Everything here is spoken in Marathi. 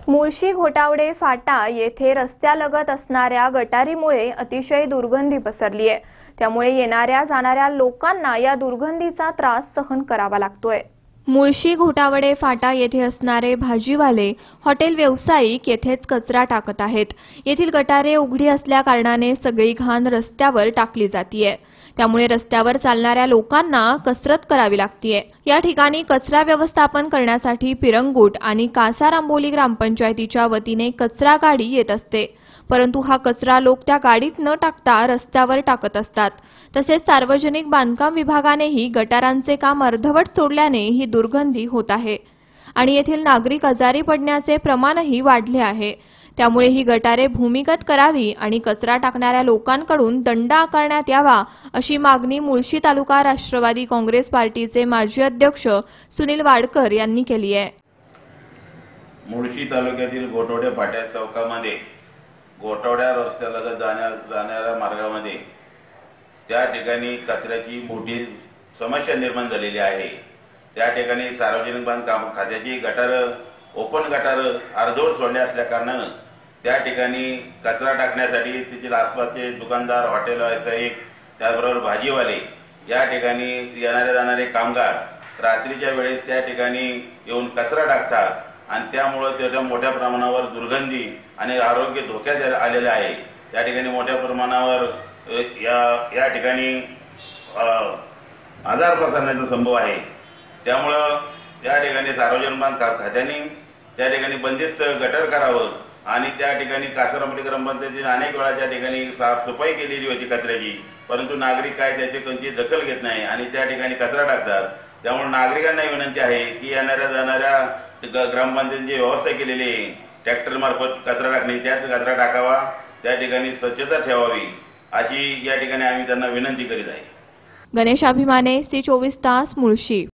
मुळशी घोटावडे फाटा येथे रस्त्यालगत असणाऱ्या गटारीमुळे अतिशय दुर्गंधी पसरली आहे। त्यामुळे येणाऱ्या जाणाऱ्या लोकांना या दुर्गंधीचा त्रास सहन करावा लागतोय। मुळशी घोटावडे फाटा येथे असणारे भाजीवाले, हॉटेल व्यावसायिक येथेच कचरा टाकत आहेत। येथील गटारे उघडी असल्या कारणाने सगळी घाण रस्त्यावर टाकली जातीये। त्यामुळे रस्त्यावर चालणाऱ्या लोकांना कसरत करावी लागतीये। या ठिकाणी कचरा व्यवस्थापन करण्यासाठी पिरंगुट आणि कासारांबोली ग्रामपंचायतीच्या वतीने कचरा गाडी येत असते, परंतु हा कचरा लोक त्या गाडीत न टाकता रस्त्यावर टाकत असतात। तसेच सार्वजनिक बांधकाम विभागानेही गटारांचे काम अर्धवट सोडल्याने ही दुर्गंधी होत आहे आणि येथील नागरिक आजारी पडण्याचे प्रमाणही वाढले आहे। त्यामुळे ही गटारे भूमिगत करावी आणि कचरा टाकणाऱ्या लोकांकडून दंड आकारण्यात यावा अशी मागणी मुळशी तालुका राष्ट्रवादी काँग्रेस पार्टीचे माजी अध्यक्ष सुनील वाडकर यांनी केली आहे। मुळशी तालुक्यातील घोटावडे फाटा चौकामध्ये घोटावड्या रस्त्यालगत जाणाऱ्या मार्गामध्ये त्या ठिकाणी कचऱ्याची मोठी समस्या निर्माण झालेली आहे। त्या ठिकाणी सार्वजनिक बांधकाम खात्याची गटार ओपन गटार अर्धवट सोडले असल्या कारणाने त्या ठिकाणी कचरा टाकण्यासाठी तिथील आसपासचे दुकानदार, हॉटेल व्यावसायिक, त्याचबरोबर भाजीवाले या ठिकाणी येणारे जाणारे कामगार रात्रीच्या वेळेस त्या ठिकाणी येऊन कचरा टाकतात आणि त्यामुळे त्याच्या मोठ्या प्रमाणावर दुर्गंधी आणि आरोग्य धोक्यात आलेले आहे। त्या ठिकाणी मोठ्या प्रमाणावर या ठिकाणी आजार पसरण्याचा संभव आहे। त्यामुळे त्या ठिकाणी सार्वजनिक बांधकाम खात्याने त्या ठिकाणी बंदिस्त गटर करावं आणि त्या ठिकाणी कासारांबोली ग्रामपंचायतीने अनेक वेळा त्या ठिकाणी साफसफाई केलेली होती कचऱ्याची, परंतु नागरिक काय त्याची कोणती दखल घेत नाही आणि त्या ठिकाणी कचरा टाकतात। त्यामुळे नागरिकांना विनंती आहे की येणाऱ्या जाणाऱ्या ग्रामपंचायतीची व्यवस्था केलेली आहे ट्रॅक्टर मार्फत कचरा टाकणे, त्यात कचरा टाकावा, त्या ठिकाणी स्वच्छता ठेवावी अशी या ठिकाणी आम्ही त्यांना विनंती करीत आहे। गणेश अभिमाने, सी 24 तास, मुळशी।